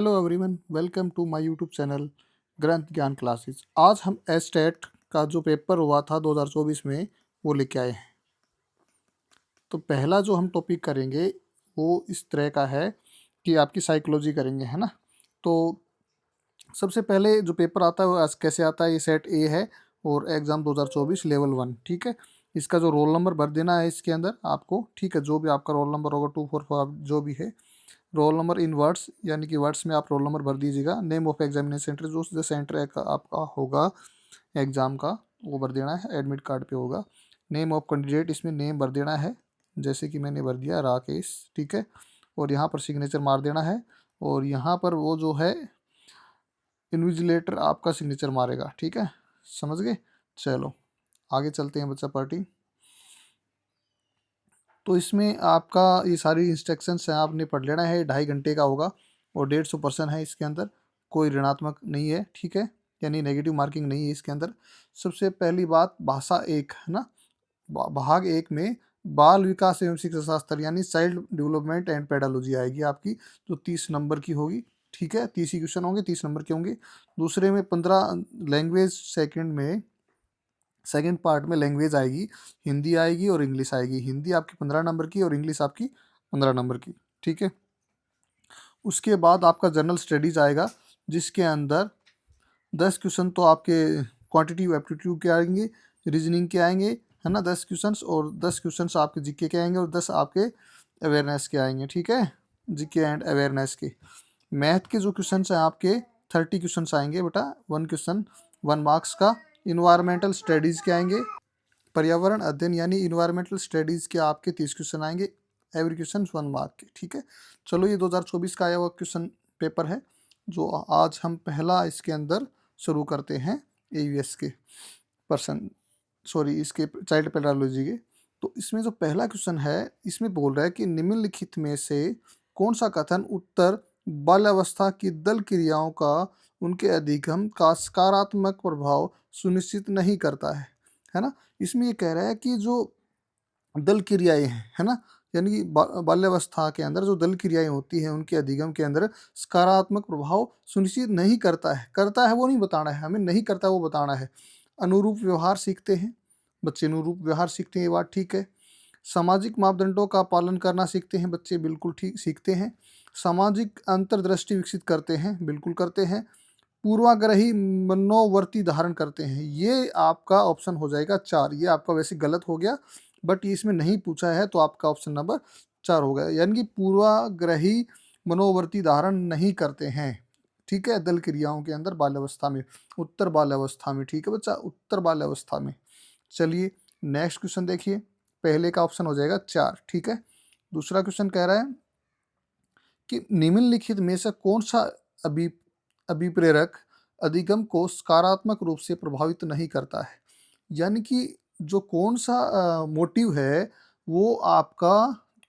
Hello everyone, welcome to my YouTube channel Granth Gyan classes. आज हम estate का जो पेपर हुआ था 2024 में वो लेके आए हैं। तो पहला जो हम टॉपिक करेंगे वो इस तरह का है कि आपकी साइकोलॉजी करेंगे, है ना। तो सबसे पहले जो पेपर आता है वो कैसे आता है, ये सेट ए है और एग्ज़ाम 2024 लेवल 1, ठीक है। इसका जो रोल नंबर भर देना है इसके अंदर आपको, ठीक है। जो भी आपका रोल नंबर होगा 244 जो भी है, रोल नंबर इन वर्ड्स यानी कि वर्ड्स में आप रोल नंबर भर दीजिएगा। नेम ऑफ एग्जामिनेशन सेंटर, जो सेंटर आपका होगा एग्ज़ाम का वो भर देना है, एडमिट कार्ड पे होगा। नेम ऑफ कैंडिडेट, इसमें नेम भर देना है, जैसे कि मैंने भर दिया राकेश, ठीक है। और यहाँ पर सिग्नेचर मार देना है और यहाँ पर वो जो है इन्विजिलेटर आपका सिग्नेचर मारेगा, ठीक है। समझ गए। चलो आगे चलते हैं बच्चा पार्टी। तो इसमें आपका ये सारी इंस्ट्रक्शंस हैं, आपने पढ़ लेना है। 2.5 घंटे का होगा और 150 है इसके अंदर। कोई ऋणात्मक नहीं है, ठीक है, यानी नेगेटिव मार्किंग नहीं है इसके अंदर। सबसे पहली बात, भाषा एक है ना। भाग एक में बाल विकास एवं शिक्षा शास्त्र यानी चाइल्ड डेवलपमेंट एंड पेडालॉजी आएगी आपकी, जो 30 नंबर की होगी, ठीक है। 30 ही क्वेश्चन होंगे, 30 नंबर के होंगे। दूसरे में 15 लैंग्वेज, सेकंड पार्ट में लैंग्वेज आएगी, हिंदी आएगी और इंग्लिश आएगी। हिंदी आपकी 15 नंबर की और इंग्लिश आपकी 15 नंबर की, ठीक है। उसके बाद आपका जनरल स्टडीज आएगा, जिसके अंदर 10 क्वेश्चन तो आपके क्वांटिटिव एप्टीट्यूड के आएंगे, रीजनिंग के आएंगे, है ना, 10 क्वेश्चंस। और 10 क्वेश्चंस आपके जीके के आएंगे और 10 आपके अवेयरनेस के आएंगे, ठीक है, जीके एंड अवेयरनेस के। मैथ के जो क्वेश्चंस हैं आपके 30 क्वेश्चंस आएंगे बेटा, 1 क्वेश्चन 1 मार्क्स का। इन्वायरमेंटल स्टडीज़ के आएंगे, पर्यावरण अध्ययन यानी इन्वायरमेंटल स्टडीज़ के आपके 30 क्वेश्चन आएंगे, एवरी क्वेश्चन 1 मार्क के, ठीक है। चलो ये 2024 का आया हुआ क्वेश्चन पेपर है, जो आज हम पहला इसके अंदर शुरू करते हैं एयूएस के पर्सन, सॉरी इसके चाइल्ड पेडालॉजी के। तो इसमें जो पहला क्वेश्चन है, इसमें बोल रहा है कि निम्नलिखित में से कौन सा कथन उत्तर बाल्यावस्था की दल क्रियाओं का उनके अधिगम का सकारात्मक प्रभाव सुनिश्चित नहीं करता है ना। इसमें ये कह रहा है कि जो दल क्रियाएं हैं, है ना, यानी कि बाल्यावस्था के अंदर जो दल क्रियाएं होती हैं उनके अधिगम के अंदर सकारात्मक प्रभाव सुनिश्चित नहीं करता है। करता है वो नहीं बताना है हमें, नहीं करता वो बताना है। अनुरूप व्यवहार सीखते हैं बच्चे, अनुरूप व्यवहार सीखते हैं, ये बात ठीक है। सामाजिक मापदंडों का पालन करना सीखते हैं बच्चे, बिल्कुल ठीक सीखते हैं। सामाजिक अंतर्दृष्टि विकसित करते हैं, बिल्कुल करते हैं। पूर्वाग्रही मनोवर्ती धारण करते हैं, ये आपका ऑप्शन हो जाएगा 4। ये आपका वैसे गलत हो गया, बट ये इसमें नहीं पूछा है तो आपका ऑप्शन नंबर 4 हो गया, यानी कि पूर्वाग्रही मनोवर्ती धारण नहीं करते हैं, ठीक है, दल क्रियाओं के अंदर बाल्यावस्था में, उत्तर बाल्यावस्था में, ठीक है बच्चा, उत्तर बाल्यावस्था में। चलिए नेक्स्ट क्वेश्चन देखिए, पहले का ऑप्शन हो जाएगा 4, ठीक है। दूसरा क्वेश्चन कह रहा है कि निम्नलिखित में से कौन सा अभी अभिप्रेरक अधिगम को सकारात्मक रूप से प्रभावित नहीं करता है, यानी कि जो कौन सा मोटिव है, वो आपका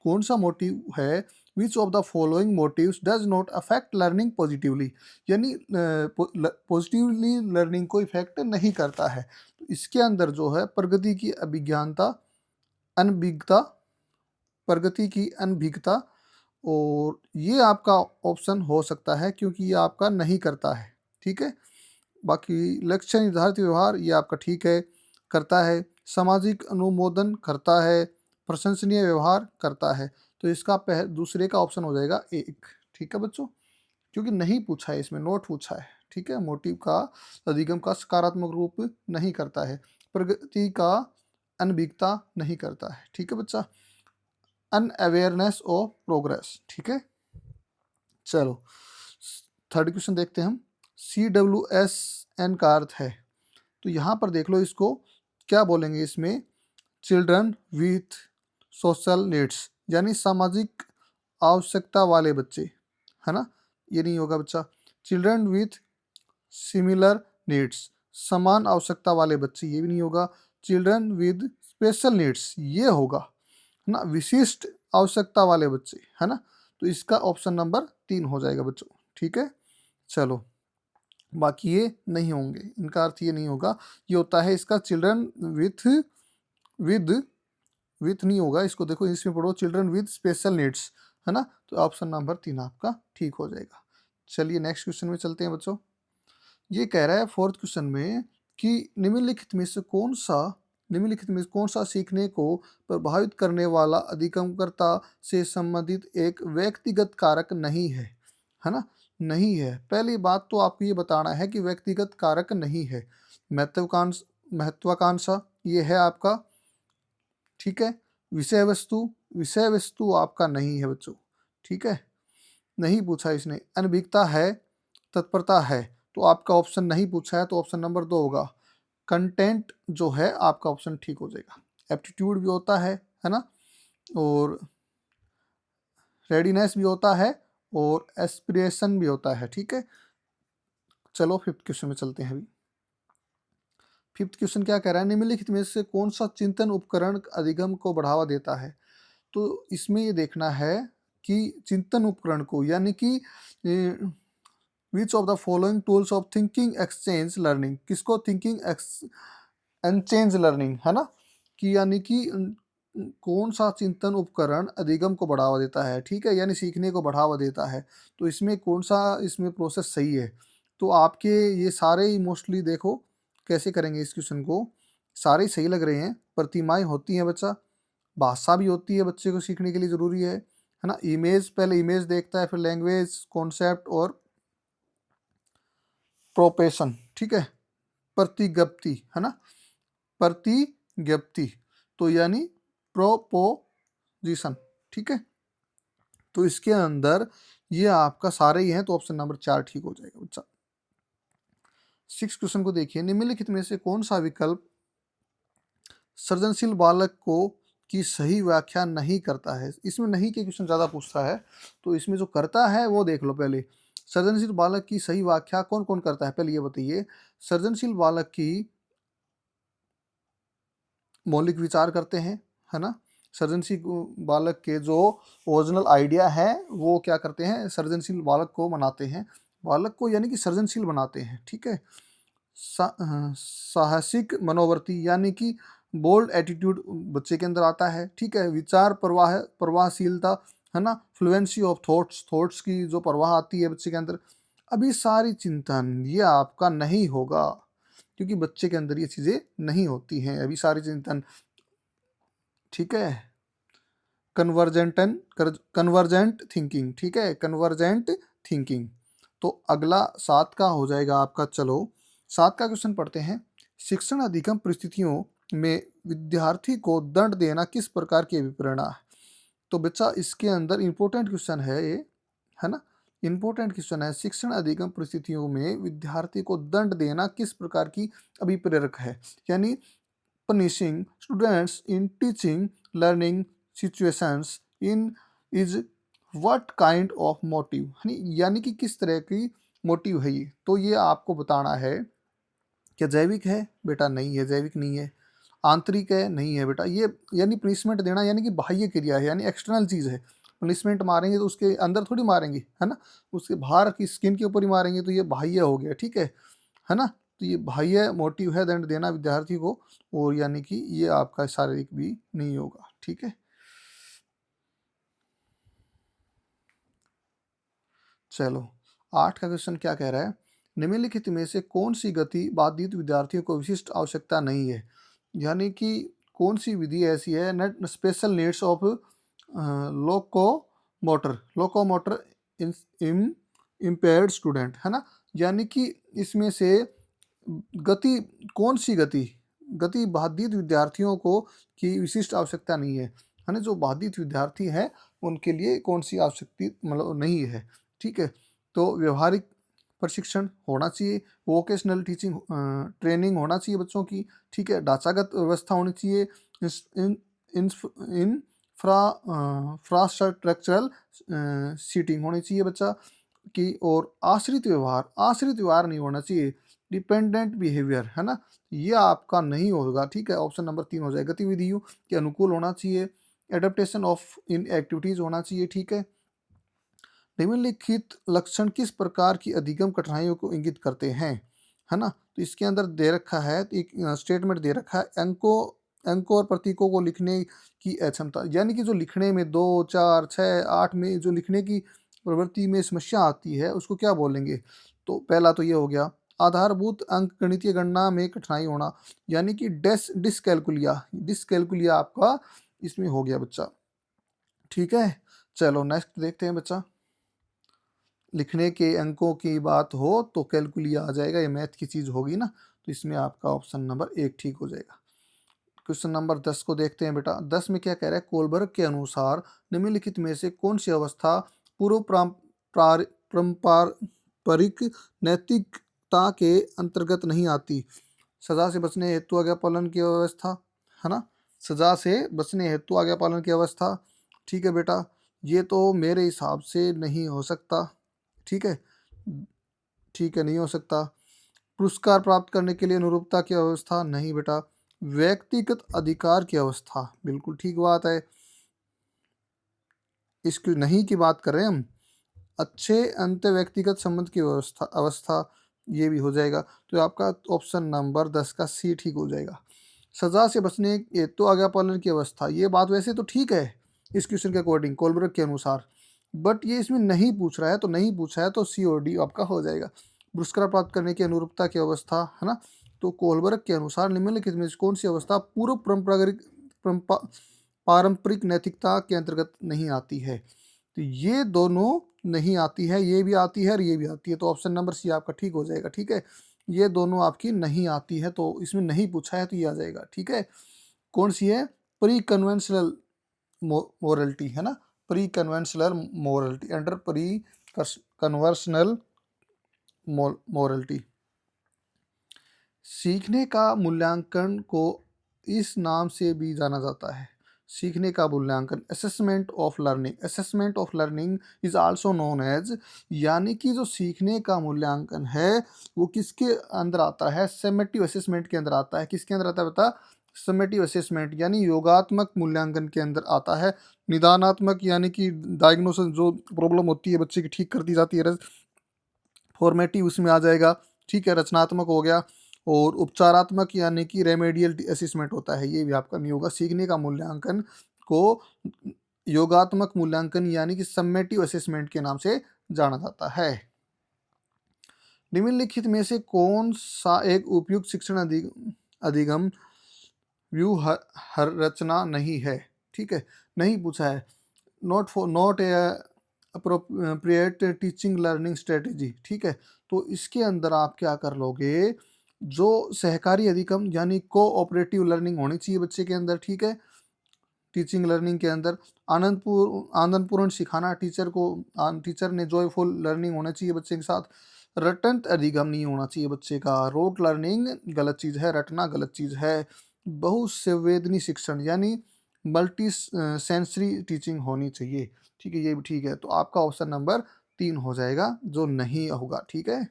कौन सा मोटिव है, which of the following motives does not affect learning positively, यानी पॉजिटिवली लर्निंग को इफेक्ट नहीं करता है। तो इसके अंदर जो है प्रगति की अभिज्ञानता, अनभिज्ञता, प्रगति की अनभिज्ञता, और ये आपका ऑप्शन हो सकता है क्योंकि ये आपका नहीं करता है, ठीक है। बाकी लक्ष्य निर्धारित व्यवहार ये आपका ठीक है, करता है। सामाजिक अनुमोदन करता है, प्रशंसनीय व्यवहार करता है। तो इसका दूसरे का ऑप्शन हो जाएगा 1, ठीक है बच्चों, क्योंकि नहीं पूछा है इसमें, नोट पूछा है, ठीक है। मोटिव का अधिगम का सकारात्मक रूप नहीं करता है, प्रगति का अनभिज्ञता नहीं करता है, ठीक है बच्चा, अनअवेयरनेस ऑफ प्रोग्रेस, ठीक है। चलो थर्ड क्वेश्चन देखते हैं हम। CWSN का अर्थ है, तो यहाँ पर देख लो इसको क्या बोलेंगे इसमें, चिल्ड्रन विथ सोशल नीड्स, यानी सामाजिक आवश्यकता वाले बच्चे, है ना, ये नहीं होगा बच्चा। चिल्ड्रन विथ सिमिलर नीड्स, समान आवश्यकता वाले बच्चे, ये भी नहीं होगा। चिल्ड्रन विद स्पेशल नीड्स ये होगा, है ना, विशिष्ट आवश्यकता वाले बच्चे, है ना। तो इसका ऑप्शन नंबर 3 हो जाएगा बच्चों, ठीक है। चलो बाकी ये नहीं होंगे, इनका अर्थ ये नहीं होगा, ये होता है इसका चिल्ड्रन विथ विद विथ नहीं होगा, इसको देखो इसमें पढ़ो चिल्ड्रन विद स्पेशल नीड्स, है ना। तो ऑप्शन नंबर 3 आपका ठीक हो जाएगा। चलिए नेक्स्ट क्वेश्चन में चलते हैं बच्चों। ये कह रहा है फोर्थ क्वेश्चन में कि निम्नलिखित में कौन सा सीखने को प्रभावित करने वाला अधिगमकर्ता से संबंधित एक व्यक्तिगत कारक नहीं है ना? नहीं है। पहली बात तो आपको ये बताना है कि व्यक्तिगत कारक नहीं है। महत्वाकांक्षा ये है आपका, ठीक है। विषय वस्तु आपका नहीं है बच्चों, ठीक है, नहीं पूछा इसने। अनभिज्ञता है, तत्परता है, तो आपका ऑप्शन नहीं पूछा है, तो ऑप्शन नंबर 2 होगा। कंटेंट जो है आपका ऑप्शन ठीक हो जाएगा। एप्टीट्यूड भी होता है ना, और रेडीनेस भी होता है, और एस्पिरेशन भी होता है, ठीक है। चलो फिफ्थ क्वेश्चन में चलते हैं अभी। फिफ्थ क्वेश्चन क्या कह रहा है, निम्नलिखित में से कौन सा चिंतन उपकरण अधिगम को बढ़ावा देता है? तो इसमें ये देखना है कि चिंतन उपकरण को, यानी कि which of the following tools of thinking exchange learning, किसको थिंकिंग एक्सचेंज लर्निंग, है ना, कि यानी कि कौन सा चिंतन उपकरण अधिगम को बढ़ावा देता है, ठीक है, यानी सीखने को बढ़ावा देता है। तो इसमें कौन सा इसमें प्रोसेस सही है? तो आपके ये सारे ही मोस्टली देखो कैसे करेंगे इस क्वेश्चन को, सारे ही सही लग रहे हैं। प्रतिमाएं होती हैं बच्चा, भाषा भी होती है बच्चे को सीखने के लिए ज़रूरी है ना। इमेज, पहले इमेज देखता है, फिर लैंग्वेज, कॉन्सेप्ट और प्रोपेशन, ठीक है, प्रतिज्ञप्ति, है ना, प्रतिज्ञप्ति, तो यानी प्रोपोजिशन, ठीक है। तो इसके अंदर ये आपका सारे ही हैं, तो ऑप्शन नंबर 4 ठीक हो जाएगा बच्चा। 6 क्वेश्चन को देखिए, निम्नलिखित में से कौन सा विकल्प सृजनशील बालक को की सही व्याख्या नहीं करता है? इसमें नहीं के क्वेश्चन ज़्यादा पूछता है, तो इसमें जो करता है वो देख लो पहले। सृजनशील बालक की सही व्याख्या कौन कौन करता है, पहले ये बताइए। सृजनशील बालक की मौलिक विचार करते हैं, है ना। सृजनशील बालक के जो ओरिजिनल आइडिया है वो क्या करते हैं, सृजनशील बालक को बनाते हैं, बालक को यानी कि सृजनशील बनाते हैं, ठीक है। साहसिक मनोवृत्ति, यानी कि बोल्ड एटीट्यूड बच्चे के अंदर आता है, ठीक है। विचार प्रवाहशीलता, है ना, फ्लुएंसी ऑफ थॉट्स की जो प्रवाह आती है बच्चे के अंदर। अभी सारी चिंतन ये आपका नहीं होगा, क्योंकि बच्चे के अंदर ये चीज़ें नहीं होती हैं अभी सारी चिंतन, ठीक है। कन्वर्जेंट थिंकिंग, ठीक है, कन्वर्जेंट थिंकिंग। तो अगला 7 का हो जाएगा आपका। चलो 7 का क्वेश्चन पढ़ते हैं। शिक्षण अधिगम परिस्थितियों में विद्यार्थी को दंड देना किस प्रकार की अभिप्रेरणा है? तो बच्चा इसके अंदर इंपॉर्टेंट क्वेश्चन है ये, है ना, इंपॉर्टेंट क्वेश्चन है। शिक्षण अधिगम परिस्थितियों में विद्यार्थी को दंड देना किस प्रकार की अभिप्रेरक है, यानी punishing students in teaching learning situations in is what kind of motive, यानी कि किस तरह की मोटिव है ये। तो ये आपको बताना है। क्या जैविक है बेटा? नहीं है, जैविक नहीं है। आंतरिक है? नहीं है बेटा। ये यानी पनिशमेंट देना यानी कि बाह्य क्रिया है, यानी एक्सटर्नल चीज़ है। पनिशमेंट मारेंगे तो उसके अंदर थोड़ी मारेंगे, है ना, उसके बाहर की स्किन के ऊपर ही मारेंगे, तो ये बाह्य हो गया, ठीक है ना। तो ये बाह्य मोटिव है दंड देना विद्यार्थी को, और यानी कि ये आपका शारीरिक भी नहीं होगा, ठीक है। चलो 8 का क्वेश्चन क्या कह रहा है, निम्नलिखित में से कौन सी गति बाधित विद्यार्थियों को विशिष्ट आवश्यकता नहीं है, यानी कि कौन सी विधि ऐसी है, net special needs of locomotor in impaired student, है ना, यानी कि इसमें से गति, कौन सी गति बाधित विद्यार्थियों को की विशिष्ट आवश्यकता नहीं है ना, जो बाधित विद्यार्थी हैं उनके लिए कौन सी आवश्यकता मतलब नहीं है, ठीक है। तो व्यवहारिक प्रशिक्षण होना चाहिए, वोकेशनल टीचिंग ट्रेनिंग होना चाहिए बच्चों की, ठीक है। ढांचागत व्यवस्था होनी चाहिए, इंफ्रास्ट्रक्चरल सीटिंग होनी चाहिए बच्चा की, और आश्रित व्यवहार नहीं होना चाहिए, डिपेंडेंट बिहेवियर, है ना, ये आपका नहीं होगा, ठीक है। ऑप्शन नंबर 3 हो जाएगा। गतिविधियों के अनुकूल होना चाहिए, एडेप्टेशन ऑफ इन एक्टिविटीज होना चाहिए, ठीक है। निम्नलिखित लक्षण किस प्रकार की अधिगम कठिनाइयों को इंगित करते हैं, है ना। तो इसके अंदर दे रखा है, तो एक स्टेटमेंट दे रखा है, अंकों और प्रतीकों को लिखने की अक्षमता, यानी कि जो लिखने में 2, 4, 6, 8 में जो लिखने की प्रवृत्ति में समस्या आती है उसको क्या बोलेंगे? तो पहला तो ये हो गया, आधारभूत अंकगणितीय गणना में कठिनाई होना, यानी कि डिसकैलकुलिया, डिसकैलकुलिया आपका इसमें हो गया बच्चा। ठीक है, चलो नेक्स्ट देखते हैं बच्चा। लिखने के अंकों की बात हो तो कैलकुलिया आ जाएगा, ये मैथ की चीज़ होगी ना, तो इसमें आपका ऑप्शन नंबर 1 ठीक हो जाएगा। क्वेश्चन नंबर 10 को देखते हैं बेटा। 10 में क्या कह रहा है, कोलबर्ग के अनुसार निम्नलिखित में से कौन सी अवस्था पूर्व पारंपरिक नैतिकता के अंतर्गत नहीं आती? सजा से बचने हेतु आज्ञा पालन की अवस्था, है ना, सजा से बचने हेतु आज्ञा पालन की अवस्था। ठीक है बेटा, ये तो मेरे हिसाब से नहीं हो सकता। ठीक है, ठीक है, नहीं हो सकता। पुरस्कार प्राप्त करने के लिए अनुरूपता की अवस्था, नहीं बेटा। व्यक्तिगत अधिकार की अवस्था, बिल्कुल ठीक बात है, इसकी नहीं की बात कर रहे हैं हम। अच्छे अंत व्यक्तिगत संबंध की व्यवस्था अवस्था, ये भी हो जाएगा। तो आपका ऑप्शन नंबर 10 का सी ठीक हो जाएगा। सजा से बचने हेतु आज्ञा पालन की अवस्था, ये बात वैसे तो ठीक है इस क्वेश्चन के अकॉर्डिंग, कोलब्रुक के अनुसार, बट ये इसमें नहीं पूछ रहा है, तो नहीं पूछा है तो सी और डी आपका हो जाएगा। पुरस्कार प्राप्त करने की अनुरूपता की अवस्था, है ना, तो कोलब्रुक के अनुसार निम्नलिखित में से कौन सी अवस्था पूर्व पारंपरिक नैतिकता के अंतर्गत नहीं आती है? तो ये दोनों नहीं आती है, ये भी आती है और ये भी आती है, तो ऑप्शन नंबर सी आपका ठीक हो जाएगा। ठीक है, ये दोनों आपकी नहीं आती है, तो इसमें नहीं पूछा है तो ये आ जाएगा। ठीक है, कौन सी है? प्री कन्वेंशनल मोरलिटी, है ना, pre conventional morality, under pre conversional morality. सीखने का मूल्यांकन को इस नाम से भी जाना जाता है। सीखने का मूल्यांकन, assessment of learning, assessment of learning is also known as, यानी कि जो सीखने का मूल्यांकन है वो किसके अंदर आता है? समेटिव असेसमेंट के अंदर आता है। किसके अंदर आता है बता? समेटिव असेसमेंट, यानी योगात्मक मूल्यांकन के अंदर आता है। निदानात्मक यानी कि डायग्नोसिस, जो प्रॉब्लम होती है बच्चे की ठीक कर दी जाती है। फॉर्मेटिव उसमें आ जाएगा। ठीक है, रचनात्मक हो गया। और उपचारात्मक यानी कि रेमेडियल असेसमेंट होता है, ये भी आपका नहीं होगा। सीखने का मूल्यांकन को योगात्मक मूल्यांकन यानी कि समेटिव असेसमेंट के नाम से जाना जाता है। निम्नलिखित में से कौन सा एक उपयुक्त शिक्षण अधिगम व्यू हर रचना नहीं है? ठीक है, नहीं पूछा है। Not a appropriate teaching learning strategy. ठीक है, तो इसके अंदर आप क्या कर लोगे? जो सहकारी अधिगम यानी कोऑपरेटिव लर्निंग होनी चाहिए बच्चे के अंदर। ठीक है, टीचिंग लर्निंग के अंदर आनंदपूर्ण सिखाना, टीचर ने जॉयफुल लर्निंग होना चाहिए बच्चे के साथ। रटंत अधिगम नहीं होना चाहिए बच्चे का। रोट लर्निंग गलत चीज़ है, रटना गलत चीज़ है। बहुसंवेदनी शिक्षण यानी मल्टी सेंसरी टीचिंग होनी चाहिए। ठीक है, ये भी ठीक है, तो आपका ऑप्शन नंबर 3 हो जाएगा जो नहीं होगा। ठीक है,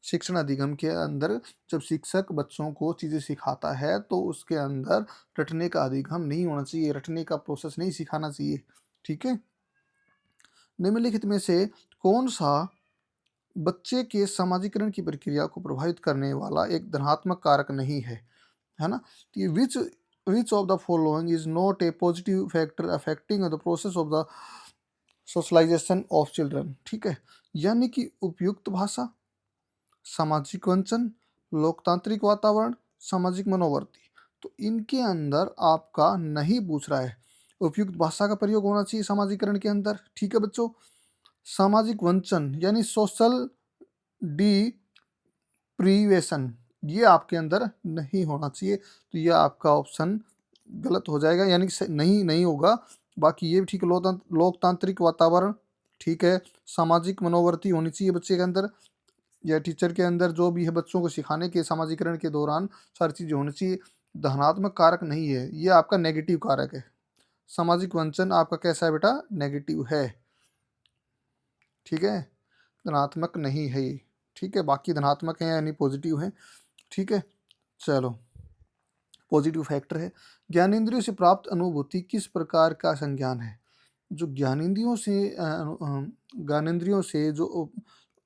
शिक्षण अधिगम के अंदर जब शिक्षक बच्चों को चीज़ें सिखाता है तो उसके अंदर रटने का अधिगम नहीं होना चाहिए, रटने का प्रोसेस नहीं सिखाना चाहिए। ठीक है, निम्नलिखित में से कौन सा बच्चे के समाजीकरण की प्रक्रिया को प्रभावित करने वाला एक धनात्मक कारक नहीं है? है ना, कि which of the following is not a positive factor affecting the process of the socialisation of children? ठीक है, यानी कि उपयुक्त भाषा, सामाजिक वंचन, लोकतांत्रिक वातावरण, सामाजिक मनोवृत्ति। तो इनके अंदर आपका नहीं पूछ रहा है। उपयुक्त भाषा का प्रयोग होना चाहिए सामाजिकरण के अंदर। ठीक है बच्चों, सामाजिक वंचन यानी सोशल डिप्रीवेशन, ये आपके अंदर नहीं होना चाहिए, तो ये आपका ऑप्शन गलत हो जाएगा, यानी कि नहीं नहीं होगा। बाकी ये भी ठीक है, लोकतांत्रिक वातावरण, ठीक है, सामाजिक मनोवृत्ति होनी चाहिए बच्चे के अंदर या टीचर के अंदर, जो भी है बच्चों को सिखाने के समाजीकरण के दौरान सारी चीज़ें होनी चाहिए। धनात्मक कारक नहीं है, ये आपका नेगेटिव कारक है। सामाजिक वंचन आपका कैसा है बेटा? नेगेटिव है। ठीक है, धनात्मक नहीं है ये। ठीक है, बाकी धनात्मक है यानी पॉजिटिव है। ठीक है, चलो, पॉजिटिव फैक्टर है। ज्ञानेंद्रियों से प्राप्त अनुभूति किस प्रकार का संज्ञान है? जो ज्ञानेंद्रियों से जो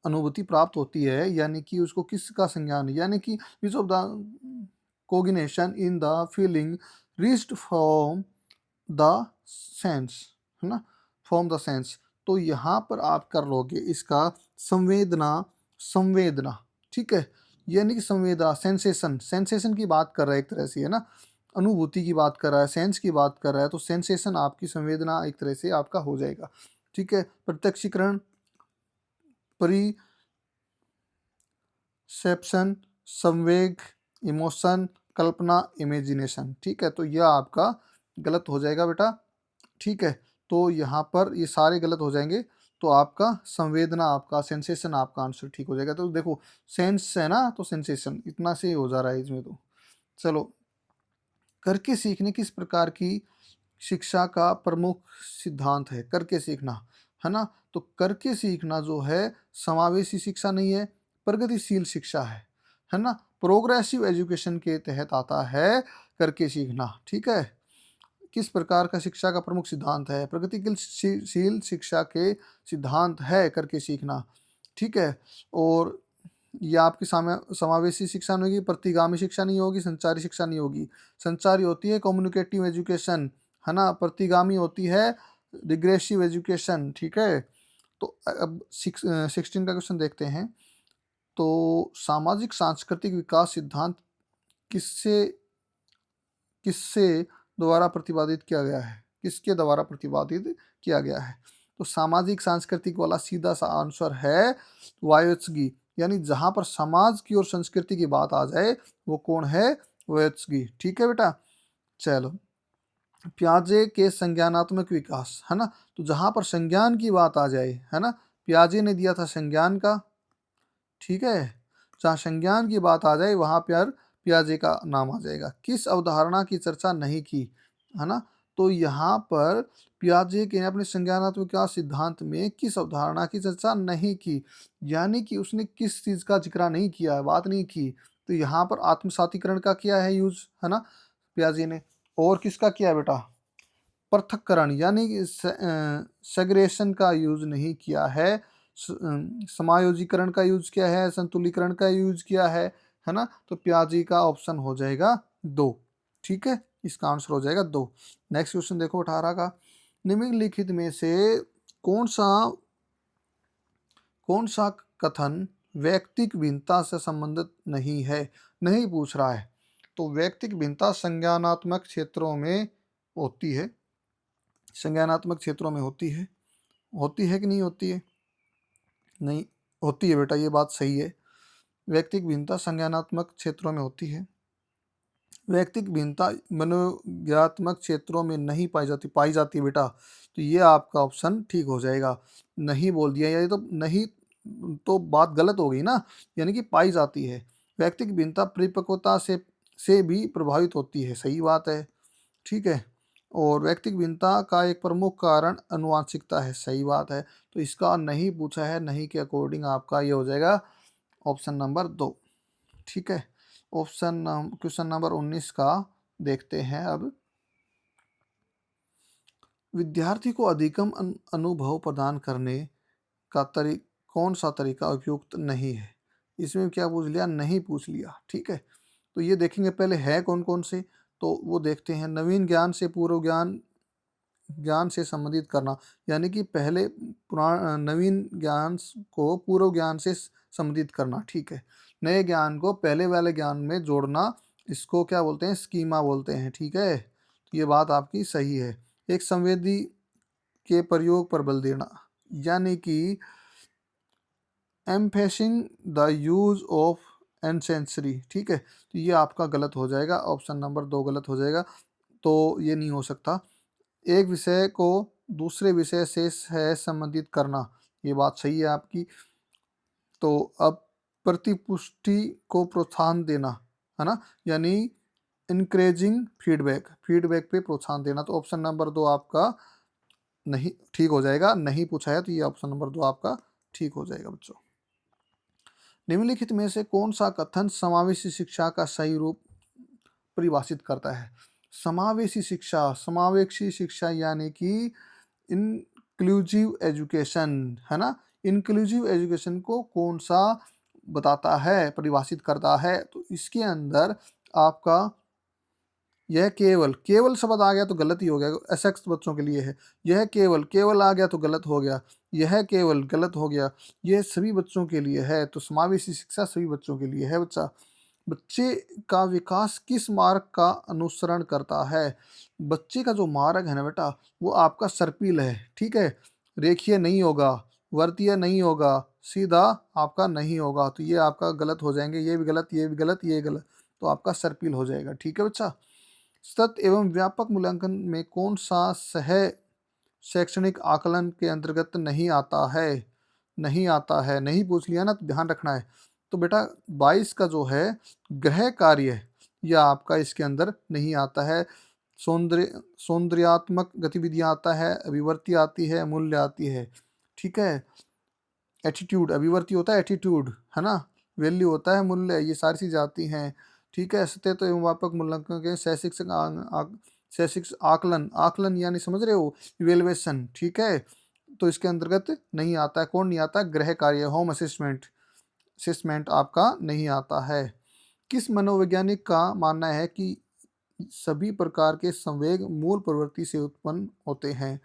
अनुभूति प्राप्त होती है, यानी कि उसको किसका संज्ञान है? यानी कि which of the cognition in the feeling reached from the sense, है ना, फ्रॉम द सेंस। तो यहाँ पर आप कर लोगे इसका संवेदना, संवेदना, ठीक है, यानी कि संवेदना, सेंसेशन, सेंसेशन की बात कर रहा है एक तरह से, है ना, अनुभूति की बात कर रहा है, सेंस की बात कर रहा है, तो सेंसेशन आपकी संवेदना एक तरह से आपका हो जाएगा, ठीक है। प्रत्यक्षीकरण, परसेप्शन, संवेग, इमोशन, कल्पना, इमेजिनेशन, ठीक है, तो यह आपका गलत हो जाएगा बेटा, ठीक है। तो यहाँ पर ये सारे गलत हो जाएंगे, तो आपका संवेदना, आपका सेंसेशन, आपका आंसर ठीक हो जाएगा। तो देखो सेंस है ना, तो सेंसेशन इतना से हो जा रहा है इसमें। तो चलो, करके सीखने किस प्रकार की शिक्षा का प्रमुख सिद्धांत है? करके सीखना, है ना, तो करके सीखना जो है समावेशी शिक्षा नहीं है, प्रगतिशील शिक्षा है ना, प्रोग्रेसिव एजुकेशन के तहत आता है करके सीखना, ठीक है। किस प्रकार का शिक्षा का प्रमुख सिद्धांत है? प्रगतिशील शिक्षा के सिद्धांत है करके सीखना, ठीक है। और ये आपकी समावेशी शिक्षा नहीं होगी, प्रतिगामी शिक्षा नहीं होगी, संचारी शिक्षा नहीं होगी। संचारी होती है कम्युनिकेटिव एजुकेशन, है ना, प्रतिगामी होती है रिग्रेसिव एजुकेशन, ठीक है। तो अब 16 का क्वेश्चन देखते हैं। तो सामाजिक सांस्कृतिक विकास सिद्धांत किससे किससे द्वारा प्रतिपादित किया गया है? किसके द्वारा प्रतिपादित किया गया है? तो सामाजिक सांस्कृतिक वाला सीधा सा आंसर है वायोत्सगी, यानी जहां पर समाज की और संस्कृति की बात आ जाए वो कौन है? वायोत्सगी, ठीक है बेटा। चलो, प्याजे के संज्ञानात्मक विकास, है ना, तो जहां पर संज्ञान की बात आ जाए, है ना, प्याजे ने दिया था संज्ञान का, ठीक है, जहाँ संज्ञान की बात आ जाए वहां पर पियाजे का नाम आ जाएगा। किस अवधारणा की चर्चा नहीं की, है ना, तो यहाँ पर पियाजे के ने अपने संज्ञानात्मक विकास सिद्धांत में किस अवधारणा की चर्चा नहीं की, यानी कि उसने किस चीज का जिक्र नहीं किया, बात नहीं की। तो यहाँ पर आत्मसातीकरण का किया है यूज, है ना, पियाजे ने। और किसका किया है बेटा? पृथक्करण, यानी कि सेग्रेशन का यूज नहीं किया है। समायोजीकरण का यूज किया है, संतुलीकरण का यूज किया है ना, तो प्याजी का ऑप्शन हो जाएगा 2, ठीक है, इसका आंसर हो जाएगा 2। नेक्स्ट क्वेश्चन देखो 18 का। निम्नलिखित में से कौन सा कौन सा कथन व्यक्तिक भिन्नता से संबंधित नहीं है? नहीं पूछ रहा है। तो व्यक्तिक भिन्नता संज्ञानात्मक क्षेत्रों में होती है, संज्ञानात्मक क्षेत्रों में होती है कि नहीं होती है? नहीं होती है बेटा, ये बात सही है। व्यक्तिक भिन्नता संज्ञानात्मक क्षेत्रों में होती है। व्यक्तिक भिन्नता मनोज्ञात्मक क्षेत्रों में नहीं पाई जाती है बेटा, तो ये आपका ऑप्शन ठीक हो जाएगा। नहीं बोल दिया, ये तो नहीं, तो बात गलत हो गई ना, यानी कि पाई जाती है। व्यक्तिक भिन्नता परिपक्वता से भी प्रभावित होती है, सही बात है, ठीक है। और व्यक्तिक भिन्नता का एक प्रमुख कारण अनुवांशिकता है, सही बात है। तो इसका नहीं पूछा है, नहीं के अकॉर्डिंग आपका ये हो जाएगा ऑप्शन नंबर 2, ठीक है। क्वेश्चन नंबर 19 का देखते हैं अब। विद्यार्थी को अधिकतम अनुभव प्रदान करने का कौन सा तरीका उपयुक्त नहीं है? इसमें क्या पूछ लिया? नहीं पूछ लिया, ठीक है। तो ये देखेंगे पहले है कौन कौन से, तो वो देखते हैं। नवीन ज्ञान से पूर्व ज्ञान ज्ञान से संबंधित करना, यानी कि पहले नवीन ज्ञान को पूर्व ज्ञान से संबंधित करना, ठीक है। नए ज्ञान को पहले वाले ज्ञान में जोड़ना, इसको क्या बोलते हैं? स्कीमा बोलते हैं, ठीक है। तो ये बात आपकी सही है। एक संवेदी के प्रयोग पर बल देना, यानी कि एम्फेसिंग द यूज ऑफ एनसेंसरी, ठीक है, तो ये आपका गलत हो जाएगा, ऑप्शन नंबर 2 गलत हो जाएगा, तो ये नहीं हो सकता। एक विषय को दूसरे विषय से है संबंधित करना, ये बात सही है आपकी। तो अब प्रतिपुष्टि को प्रोत्साहन देना, है ना, यानी इनक्रेजिंग फीडबैक, फीडबैक पे प्रोत्साहन देना, तो ऑप्शन नंबर 2 आपका नहीं ठीक हो जाएगा। नहीं पूछा है तो ये ऑप्शन नंबर 2 आपका ठीक हो जाएगा बच्चों। निम्नलिखित में से कौन सा कथन समावेशी शिक्षा का सही रूप परिभाषित करता है? समावेशी शिक्षा, समावेशी शिक्षा यानी कि इंक्लूसिव एजुकेशन, है ना, इंक्लूसिव एजुकेशन को कौन सा बताता है, परिभाषित करता है? तो इसके अंदर आपका यह केवल, केवल शब्द आ गया तो गलत ही हो गया, अशक्त बच्चों के लिए है। यह केवल, केवल आ गया तो गलत हो गया। यह केवल गलत हो गया। यह सभी बच्चों के लिए है, तो समावेशी शिक्षा सभी बच्चों के लिए है बच्चा। बच्चे का विकास किस मार्ग का अनुसरण करता है? बच्चे का जो मार्ग है ना बेटा, वो आपका सर्पिल है, ठीक है। रेखीय नहीं होगा, वर्तीय नहीं होगा, सीधा आपका नहीं होगा, तो ये आपका गलत हो जाएंगे, ये भी गलत, ये भी गलत, ये गलत, तो आपका सर्पिल हो जाएगा, ठीक है बच्चा। सतत एवं व्यापक मूल्यांकन में कौन सा सह शैक्षणिक आकलन के अंतर्गत नहीं आता है? नहीं आता है, नहीं पूछ लिया ना, तो ध्यान रखना है। तो बेटा 22 का जो है गृह कार्य, यह आपका इसके अंदर नहीं आता है। सौंदर्यात्मक गतिविधियां आता है, अभिवर्ती आती है, मूल्य आती है, ठीक है। एटीट्यूड, अभिवर्ती होता है एटीट्यूड, है ना। वैल्यू होता है मूल्य, ये सारी चीज़ आती हैं, ठीक है। सतत एवं व्यापक मूल्यांकन के शैक्षिक आकलन, आकलन यानी समझ रहे हो, इवेलुएशन, ठीक है। तो इसके अंतर्गत नहीं आता है, कौन नहीं आता? गृह कार्य, होम असेसमेंट, असेसमेंट आपका नहीं आता है। किस मनोवैज्ञानिक का मानना है कि सभी प्रकार के संवेग मूल प्रवृत्ति से उत्पन्न होते हैं?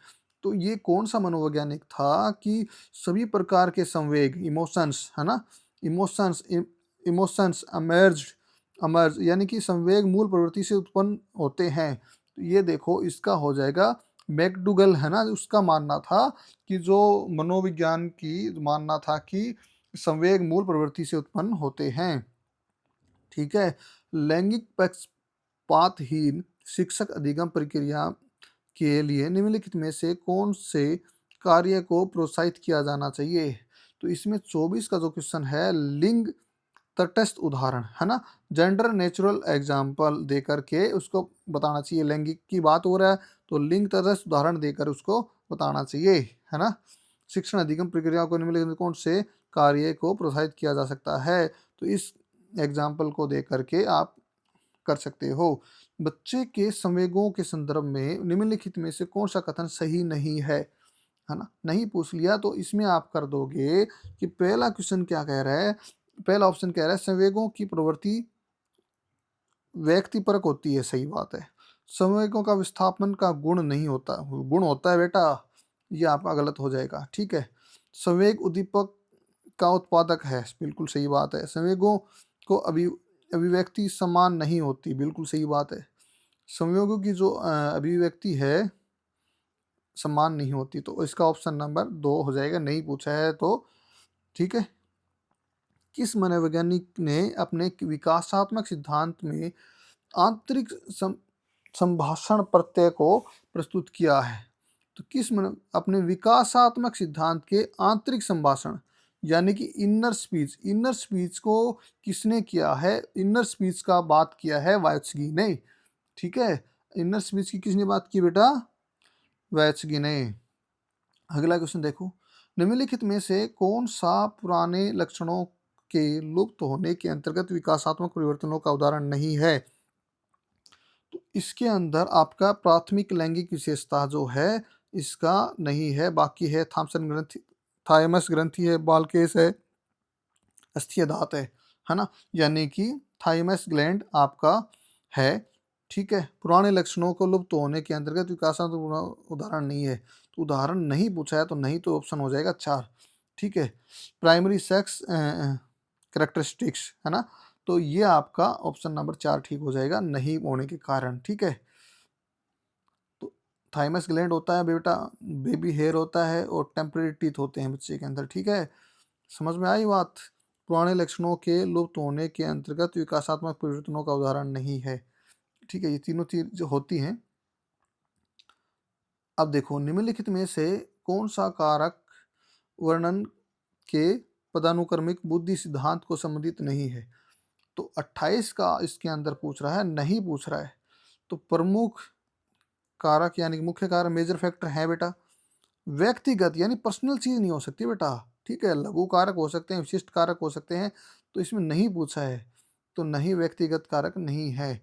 तो ये कौन सा मनोवैज्ञानिक था कि सभी प्रकार के संवेग, इमोशंस, है ना, इमोशंस, इमोशंस अमर्ज यानी कि संवेग मूल प्रवृत्ति से उत्पन्न होते हैं। तो ये देखो इसका हो जाएगा मैकडूगल, है ना, उसका मानना था कि जो मनोविज्ञान की मानना था कि संवेग मूल प्रवृत्ति से उत्पन्न होते हैं, ठीक है। लैंगिक पक्षपातहीन शिक्षक अधिगम प्रक्रिया के लिए निम्नलिखित में से कौन से कार्य को प्रोत्साहित किया जाना चाहिए? तो इसमें 24 का जो क्वेश्चन है, लिंग तटस्थ उदाहरण, है ना, जेंडर नेचुरल एग्जाम्पल दे करके उसको बताना चाहिए। लैंगिक की बात हो रहा है तो लिंग तटस्थ उदाहरण देकर उसको बताना चाहिए, है ना। शिक्षण अधिगम प्रक्रिया को निम्नलिखित में कौन से कार्य को प्रोत्साहित किया जा सकता है? तो इस एग्जाम्पल को दे करके आप कर सकते हो। बच्चे के संवेगों के संदर्भ में निम्नलिखित में से कौन सा कथन सही नहीं है ना। नहीं पूछ लिया तो इसमें आप कर दोगे कि पहला क्वेश्चन क्या कह रहा है, पहला ऑप्शन कह रहा है संवेगों की प्रवृत्ति व्यक्तिपरक होती है, सही बात है। संवेगों का विस्थापन का गुण नहीं होता, गुण होता है बेटा, ये आपका गलत हो जाएगा, ठीक है। संवेग उद्दीपक का उत्पादक है, बिल्कुल सही बात है। संवेगों को अभिव्यक्ति समान नहीं होती, बिल्कुल सही बात है। संयोगों की जो अभिव्यक्ति है समान नहीं होती, तो इसका ऑप्शन नंबर 2 हो जाएगा, नहीं पूछा है तो, ठीक है। किस मनोवैज्ञानिक ने अपने विकासात्मक सिद्धांत में आंतरिक संभाषण प्रत्यय को प्रस्तुत किया है? तो किस अपने विकासात्मक सिद्धांत के आंतरिक संभाषण यानी कि इनर स्पीच, इनर स्पीच को किसने किया है? इनर स्पीच का बात किया है वाइत्सकी ने, ठीक है। इनर स्पीच की किसने बात की बेटा? वाइत्सकी ने। अगला क्वेश्चन देखो, निम्नलिखित में से कौन सा पुराने लक्षणों के लुप्त होने के अंतर्गत विकासात्मक परिवर्तनों का उदाहरण नहीं है? तो इसके अंदर आपका प्राथमिक लैंगिक विशेषता जो है इसका नहीं है, बाकी है थॉमसन ग्रंथि, थायमस ग्रंथि है, बालकेस है, अस्थीय दांत है ना, यानी कि थाइमस ग्लैंड आपका है, ठीक है। पुराने लक्षणों को लुप्त होने के अंतर्गत विकासात्मक उदाहरण नहीं है, तो उदाहरण नहीं पूछा है तो नहीं, तो ऑप्शन हो जाएगा 4, ठीक है। प्राइमरी सेक्स करेक्टरिस्टिक्स, है ना, तो ये आपका ऑप्शन नंबर 4 ठीक हो जाएगा, नहीं होने के कारण, ठीक है। तो थाइमस ग्लैंड होता है बेटा, बेबी हेयर होता है और टेम्परेरी टीथ होते हैं बच्चे के अंदर, ठीक है। समझ में आई बात? पुराने लक्षणों के लुप्त होने के अंतर्गत विकासात्मक परिवर्तनों का उदाहरण नहीं है, ठीक है। ये तीनों चीज जो होती हैं। अब देखो, निम्नलिखित में से कौन सा कारक वर्णन के पदानुक्रमिक बुद्धि सिद्धांत को संबंधित नहीं है? तो 28 का इसके अंदर पूछ रहा है, नहीं पूछ रहा है। तो प्रमुख कारक यानी कि मुख्य कारक, मेजर फैक्टर है बेटा। व्यक्तिगत यानी पर्सनल चीज नहीं हो सकती बेटा, ठीक है। लघु कारक हो सकते हैं, विशिष्ट कारक हो सकते हैं, तो इसमें नहीं पूछा है, तो नहीं, व्यक्तिगत कारक नहीं है।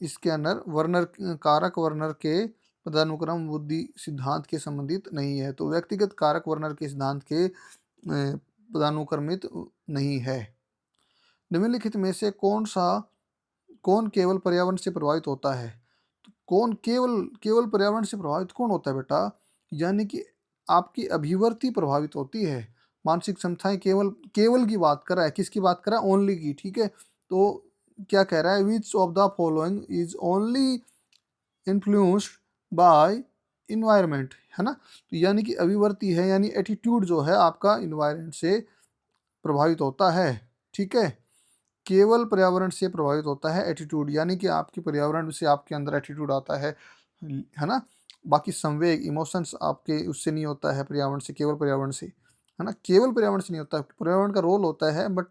इसके अंदर वर्नर कारक वर्नर के पदानुक्रम बुद्धि सिद्धांत के संबंधित नहीं है, तो व्यक्तिगत कारक वर्नर के सिद्धांत के पदानुक्रमित नहीं है। निम्नलिखित में से कौन केवल पर्यावरण से प्रभावित होता है? कौन केवल केवल पर्यावरण से प्रभावित कौन होता है बेटा? यानी कि आपकी अभिवर्ती प्रभावित होती है। मानसिक क्षमताएं केवल केवल की बात कर रहा है, किसकी बात कर रहा है? ओनली की, ठीक है। तो क्या कह रहा है? Which of the following is only influenced by environment, है ना। तो यानी कि अभिवर्ती है, यानी एटीट्यूड जो है आपका इन्वायरमेंट से प्रभावित होता है, ठीक है। केवल पर्यावरण से प्रभावित होता है एटीट्यूड, यानी कि आपके पर्यावरण से आपके अंदर एटीट्यूड आता है ना। बाकी संवेग इमोशंस आपके उससे नहीं होता है, पर्यावरण से, केवल पर्यावरण से, है ना। केवल पर्यावरण से नहीं होता, पर्यावरण का रोल होता है, बट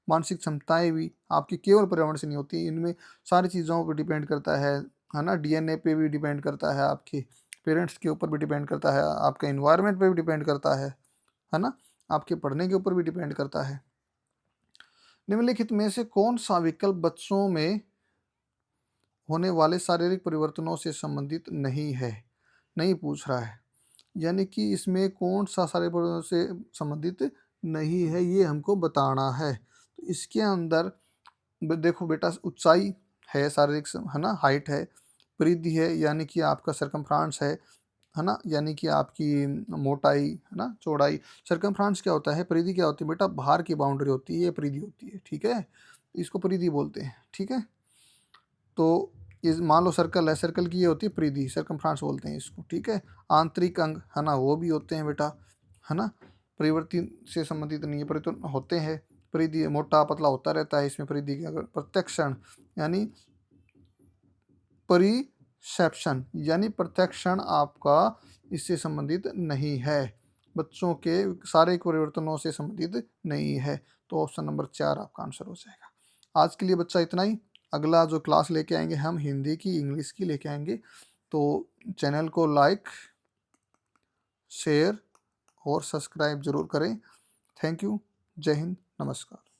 मानसिक क्षमताएं भी आपकी केवल पर्यावरण से नहीं होती। इनमें सारी चीज़ों पर डिपेंड करता है ना। डीएनए पे भी डिपेंड करता है, आपके पेरेंट्स के ऊपर भी डिपेंड करता है, आपके इन्वायरमेंट पे भी डिपेंड करता है ना। आपके पढ़ने के ऊपर भी डिपेंड करता है। निम्नलिखित में से कौन सा विकल्प बच्चों में होने वाले शारीरिक परिवर्तनों से संबंधित नहीं है? नहीं पूछ रहा है, यानी कि इसमें कौन सा शारीरिक परिवर्तनों से संबंधित नहीं है, ये हमको बताना है। तो इसके अंदर देखो बेटा, ऊंचाई है, शारीरिक है ना, हाइट है। परिधि है, यानी कि आपका सरकमफ्रांस है ना, यानी कि आपकी मोटाई, है ना, चौड़ाई। सरकमफ्रांस क्या होता है? परिधि क्या होती है बेटा? बाहर की बाउंड्री होती है, ये परिधि होती है, ठीक है। इसको परिधि बोलते हैं, ठीक है। तो इस मान लो सर्कल है, सर्कल की ये होती है परिधि, सरकमफ्रांस बोलते हैं इसको, ठीक है। आंतरिक अंग, है ना, वो भी होते हैं बेटा, है ना। परिवर्तन से संबंधित नहीं है, परिवर्तन होते हैं। परिधि मोटा पतला होता रहता है, इसमें परिधि के अगर प्रत्यक्षण, यानी परिसेप्शन, यानी प्रत्यक्षण आपका इससे संबंधित नहीं है, बच्चों के शारीरिक परिवर्तनों से संबंधित नहीं है। तो ऑप्शन नंबर 4 आपका आंसर हो जाएगा। आज के लिए बच्चा इतना ही। अगला जो क्लास लेके आएंगे हम, हिंदी की, इंग्लिश की लेके आएंगे। तो चैनल को लाइक, शेयर और सब्सक्राइब जरूर करें। Thank you. जय हिंद, नमस्कार।